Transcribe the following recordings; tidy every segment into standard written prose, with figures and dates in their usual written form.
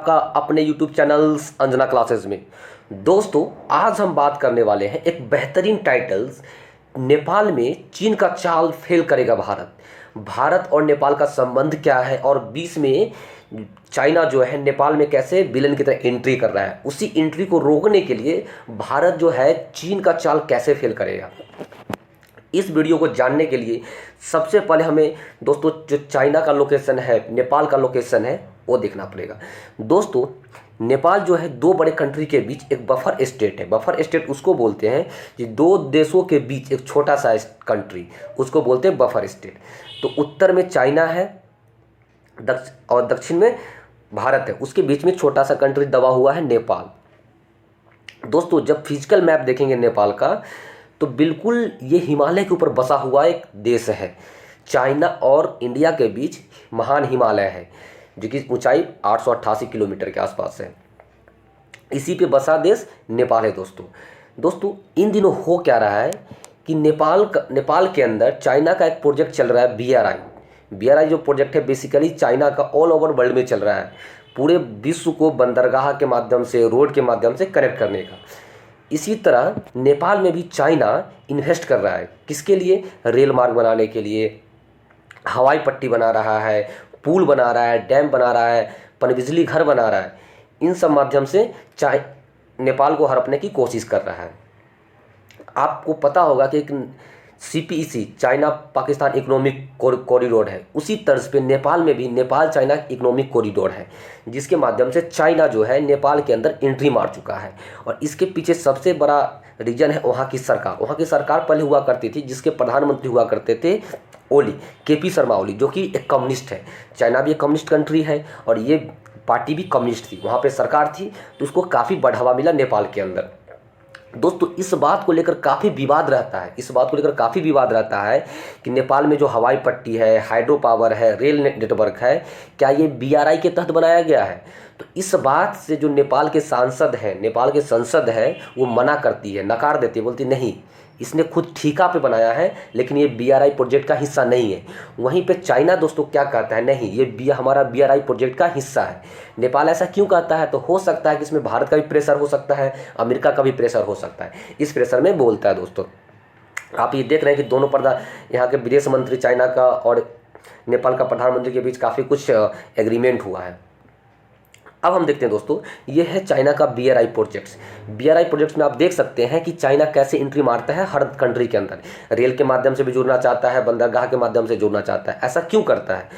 आपका अपने YouTube channels Anjana classes में। दोस्तों, आज हम बात करने वाले हैं एक बेहतरीन टाइटल्स, नेपाल में चीन का चाल फेल करेगा भारत। भारत और नेपाल का संबंध क्या है और बीच में चाइना जो है नेपाल में कैसे विलन की तरह एंट्री कर रहा है, उसी एंट्री को रोकने के लिए भारत जो है चीन का चाल कैसे फेल करेगा। इस वीडियो को जानने के लिए सबसे पहले हमें दोस्तों जो चाइना का लोकेशन है, नेपाल का लोकेशन है, वो देखना पड़ेगा। दोस्तों, नेपाल जो है दो बड़े कंट्री के बीच एक बफर स्टेट है। बफर स्टेट उसको बोलते हैं कि दो देशों के बीच एक छोटा सा कंट्री, उसको बोलते हैं बफर स्टेट। तो उत्तर में चाइना है और दक्षिण में भारत है, उसके बीच में छोटा सा कंट्री दबा हुआ है नेपाल। दोस्तों, जब फिजिकल मैप देखेंगे नेपाल का तो बिल्कुल ये हिमालय के ऊपर बसा हुआ एक देश है। चाइना और इंडिया के बीच महान हिमालय है जो कि ऊंचाई 888 किलोमीटर के आसपास है। इसी पे बसा देश नेपाल है। दोस्तों इन दिनों हो क्या रहा है कि नेपाल के अंदर चाइना का एक प्रोजेक्ट चल रहा है, BRI जो प्रोजेक्ट है बेसिकली चाइना का ऑल ओवर वर्ल्ड में चल रहा है, पूरे विश्व को बंदरगाह के माध्यम से, रोड के माध्यम से कनेक्ट करने का। इसी तरह नेपाल में भी चाइना इन्वेस्ट कर रहा है, किसके लिए? रेल मार्ग बनाने के लिए, हवाई पट्टी बना रहा है, पुल बना रहा है, डैम बना रहा है, पनबिजली घर बना रहा है। इन सब माध्यम से नेपाल को हड़पने की कोशिश कर रहा है। आपको पता होगा कि एक CPEC China Pakistan economic corridor है, उसी तर्ज पे नेपाल में भी नेपाल चाइना इकोनॉमिक कॉरिडोर है, जिसके माध्यम से चाइना जो है नेपाल के अंदर एंट्री मार चुका है। और इसके पीछे सबसे बड़ा रीजन है वहाँ की सरकार। वहाँ की सरकार पहले हुआ करती थी जिसके प्रधानमंत्री हुआ करते थे ओली, KP शर्मा ओली, जो कि एक कम्युनिस्ट है। चाइना भी एक कम्युनिस्ट कंट्री है और ये पार्टी भी कम्युनिस्ट थी, वहाँ पे सरकार थी, तो उसको काफ़ी बढ़ावा मिला नेपाल के अंदर। दोस्तों, इस बात को लेकर काफ़ी विवाद रहता है कि नेपाल में जो हवाई पट्टी है, हाइड्रो पावर है, रेल नेटवर्क है, क्या ये BRI के तहत बनाया गया है? तो इस बात से जो नेपाल के संसद है वो मना करती है, नकार देती है, बोलती नहीं, इसने खुद ठेका पे बनाया है लेकिन ये BRI प्रोजेक्ट का हिस्सा नहीं है। वहीं पे चाइना दोस्तों क्या कहता है, नहीं, ये हमारा BRI प्रोजेक्ट का हिस्सा है। नेपाल ऐसा क्यों कहता है? तो हो सकता है कि इसमें भारत का भी प्रेशर हो सकता है, अमेरिका का भी प्रेशर हो सकता है, इस प्रेशर में बोलता है। दोस्तों, आप ये देख रहे हैं कि दोनों यहाँ के विदेश मंत्री चाइना का और नेपाल का प्रधानमंत्री के बीच काफ़ी कुछ एग्रीमेंट हुआ है। अब हम देखते हैं दोस्तों, ये है चाइना का BRI प्रोजेक्ट्स में आप देख सकते हैं कि चाइना कैसे एंट्री मारता है हर कंट्री के अंदर। रेल के माध्यम से भी जुड़ना चाहता है, बंदरगाह के माध्यम से जुड़ना चाहता है। ऐसा क्यों करता है?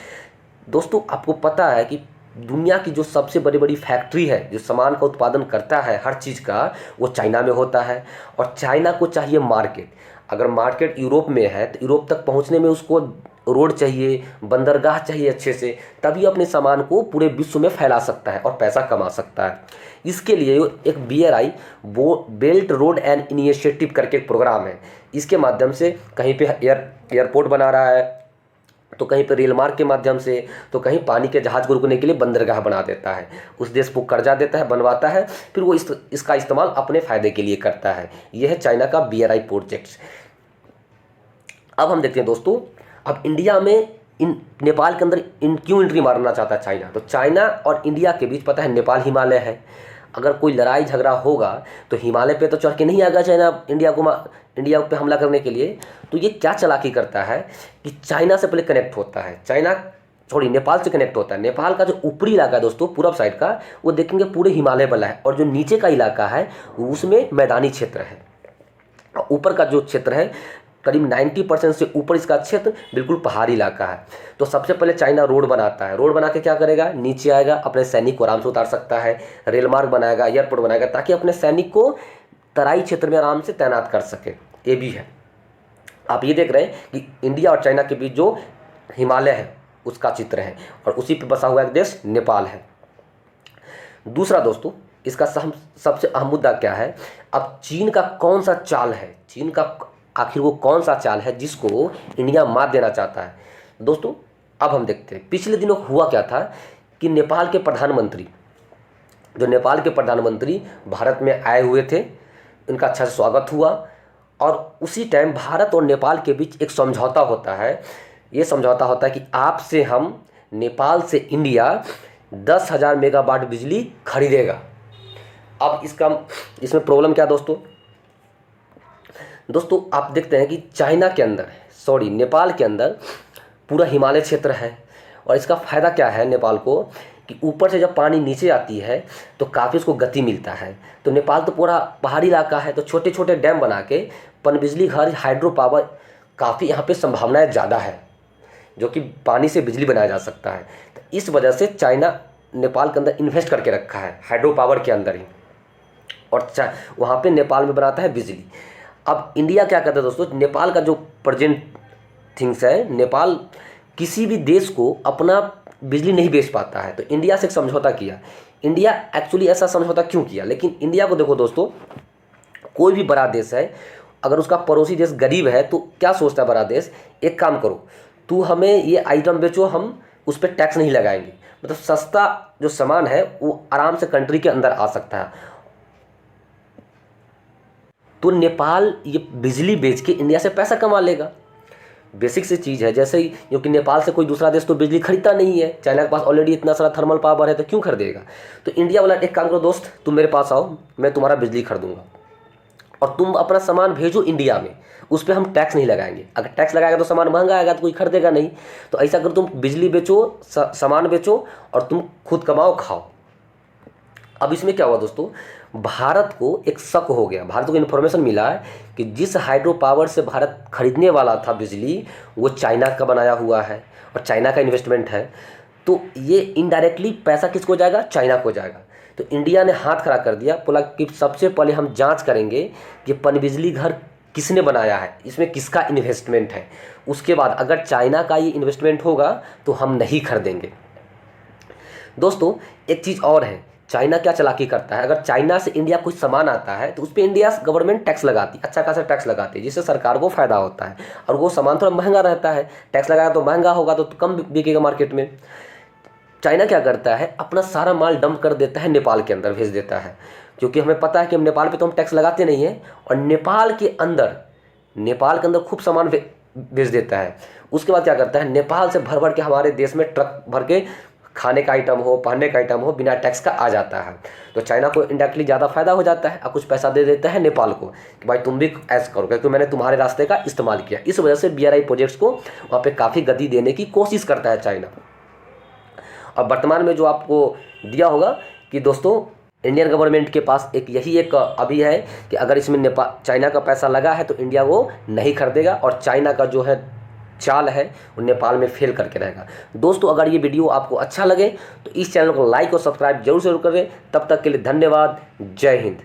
दोस्तों, आपको पता है कि दुनिया की जो सबसे बड़ी बड़ी फैक्ट्री है, जो सामान का उत्पादन करता है हर चीज़ का, वो चाइना में होता है। और चाइना को चाहिए मार्केट। अगर मार्केट यूरोप में है तो यूरोप तक पहुंचने में उसको रोड चाहिए, बंदरगाह चाहिए अच्छे से, तभी अपने सामान को पूरे विश्व में फैला सकता है और पैसा कमा सकता है। इसके लिए एक BRI belt road and initiative करके एक प्रोग्राम है। इसके माध्यम से कहीं पे एयरपोर्ट बना रहा है, तो कहीं पर रेल मार्ग के माध्यम से, तो कहीं पानी के जहाज को रुकने के लिए बंदरगाह बना देता है। उस देश को कर्जा देता है, बनवाता है, फिर वो इसका इस्तेमाल अपने फ़ायदे के लिए करता है। यह है चाइना का BRI प्रोजेक्ट्स। अब हम देखते हैं दोस्तों, अब इंडिया में नेपाल के अंदर क्यों एंट्री मारना चाहता है चाइना? तो चाइना और इंडिया के बीच पता है नेपाल हिमालय है। अगर कोई लड़ाई झगड़ा होगा तो हिमालय पे तो चढ़ के नहीं आएगा चाइना इंडिया पे हमला करने के लिए। तो ये क्या चालाकी करता है कि चाइना से पहले कनेक्ट होता है, नेपाल से कनेक्ट होता है। नेपाल का जो ऊपरी इलाका है दोस्तों, पूरब साइड का, वो देखेंगे पूरे हिमालय वाला है, और जो नीचे का इलाका है उसमें मैदानी क्षेत्र है। ऊपर का जो क्षेत्र है करीब 90% से ऊपर इसका क्षेत्र बिल्कुल पहाड़ी इलाका है। तो सबसे पहले चाइना रोड बनाता है। रोड बना के क्या करेगा? नीचे आएगा, अपने सैनिक को आराम से उतार सकता है, रेल मार्ग बनाएगा, एयरपोर्ट बनाएगा, ताकि अपने सैनिक को तराई क्षेत्र में आराम से तैनात कर सके। ये भी है। आप ये देख रहे हैं कि इंडिया और चाइना के बीच जो हिमालय है उसका चित्र है, और उसी पर बसा हुआ एक देश नेपाल है। दूसरा दोस्तों, इसका सबसे अहम मुद्दा क्या है? अब चीन का कौन सा चाल है, चीन का आखिर वो कौन सा चाल है जिसको इंडिया मात देना चाहता है? दोस्तों, अब हम देखते हैं पिछले दिनों हुआ क्या था कि नेपाल के प्रधानमंत्री भारत में आए हुए थे, उनका अच्छा से स्वागत हुआ, और उसी टाइम भारत और नेपाल के बीच एक समझौता होता है। ये समझौता होता है कि आपसे हम, नेपाल से इंडिया, 10,000 मेगावाट बिजली खरीदेगा। अब इसमें प्रॉब्लम क्या दोस्तों? दोस्तों आप देखते हैं कि नेपाल के अंदर पूरा हिमालय क्षेत्र है, और इसका फ़ायदा क्या है नेपाल को कि ऊपर से जब पानी नीचे आती है तो काफ़ी उसको गति मिलता है। तो नेपाल तो पूरा पहाड़ी इलाका है, तो छोटे छोटे डैम बना के पनबिजली घर, हाइड्रो पावर, काफ़ी यहाँ पे संभावनाएं ज़्यादा है जो कि पानी से बिजली बनाया जा सकता है। तो इस वजह से चाइना नेपाल के अंदर इन्वेस्ट करके रखा है हाइड्रो पावर के अंदर ही, और वहाँ पे नेपाल में बनाता है बिजली। अब इंडिया क्या करता है दोस्तों? नेपाल का जो प्रेजेंट थिंग्स है, नेपाल किसी भी देश को अपना बिजली नहीं बेच पाता है, तो इंडिया से एक समझौता किया। इंडिया एक्चुअली ऐसा समझौता क्यों किया? लेकिन इंडिया को देखो दोस्तों, कोई भी बड़ा देश है, अगर उसका पड़ोसी देश गरीब है तो क्या सोचता है बड़ा देश? एक काम करो, तू हमें ये आइटम बेचो, हम उस पर टैक्स नहीं लगाएंगे। मतलब सस्ता जो सामान है वो आराम से कंट्री के अंदर आ सकता है। तो नेपाल ये बिजली बेच के इंडिया से पैसा कमा लेगा। बेसिक सी चीज़ है। जैसे ही क्योंकि नेपाल से कोई दूसरा देश तो बिजली खरीदता नहीं है, चाइना के पास ऑलरेडी इतना सारा थर्मल पावर है, तो क्यों खरीदेगा? तो इंडिया वाला एक काम करो दोस्त, तुम मेरे पास आओ, मैं तुम्हारा बिजली खरीदूंगा और तुम अपना सामान भेजो इंडिया में, उस पर हम टैक्स नहीं लगाएंगे। अगर टैक्स लगाएगा तो सामान महंगा आएगा, तो कोई खरीदेगा नहीं। तो ऐसा करो, तुम बिजली बेचो, सामान बेचो और तुम खुद कमाओ खाओ। अब इसमें क्या हुआ दोस्तों, भारत को एक शक हो गया, भारत को इन्फॉर्मेशन मिला है कि जिस हाइड्रो पावर से भारत खरीदने वाला था बिजली, वो चाइना का बनाया हुआ है और चाइना का इन्वेस्टमेंट है। तो ये इनडायरेक्टली पैसा किसको जाएगा? चाइना को जाएगा। तो इंडिया ने हाथ खड़ा कर दिया, बोला कि सबसे पहले हम जांच करेंगे कि पनबिजली घर किसने बनाया है, इसमें किसका इन्वेस्टमेंट है। उसके बाद अगर चाइना का ये इन्वेस्टमेंट होगा तो हम नहीं खरीदेंगे। दोस्तों एक चीज़ और है, चाइना क्या चालाकी करता है, अगर चाइना से इंडिया कुछ सामान आता है तो उस पर इंडिया गवर्नमेंट टैक्स लगाती है, अच्छा खासा टैक्स लगाती है, जिससे सरकार को फ़ायदा होता है और वो सामान थोड़ा महंगा रहता है। टैक्स लगाया तो महंगा होगा तो कम बिकेगा मार्केट में। चाइना क्या करता है, अपना सारा माल डंप कर देता है, नेपाल के अंदर भेज देता है, क्योंकि हमें पता है कि हम नेपाल पे तो हम टैक्स लगाते नहीं हैं, और नेपाल के अंदर खूब सामान भेज देता है। उसके बाद क्या करता है, नेपाल से भर भर के हमारे देश में ट्रक भर के खाने का आइटम हो, पहनने का आइटम हो, बिना टैक्स का आ जाता है। तो चाइना को इंडायरेक्टली ज़्यादा फायदा हो जाता है और कुछ पैसा दे देता है नेपाल को कि भाई तुम भी ऐसा करो, क्योंकि मैंने तुम्हारे रास्ते का इस्तेमाल किया। इस वजह से BRI प्रोजेक्ट्स को वहाँ पे काफ़ी गति देने की कोशिश करता है चाइना। और वर्तमान में जो आपको दिया होगा कि दोस्तों इंडियन गवर्नमेंट के पास यही एक अभी है कि अगर इसमें चाइना का पैसा लगा है तो इंडिया वो नहीं खरीदेगा, और चाइना का जो है चाल है वो नेपाल में फेल करके रहेगा। दोस्तों अगर ये वीडियो आपको अच्छा लगे तो इस चैनल को लाइक और सब्सक्राइब जरूर करें। तब तक के लिए धन्यवाद। जय हिंद।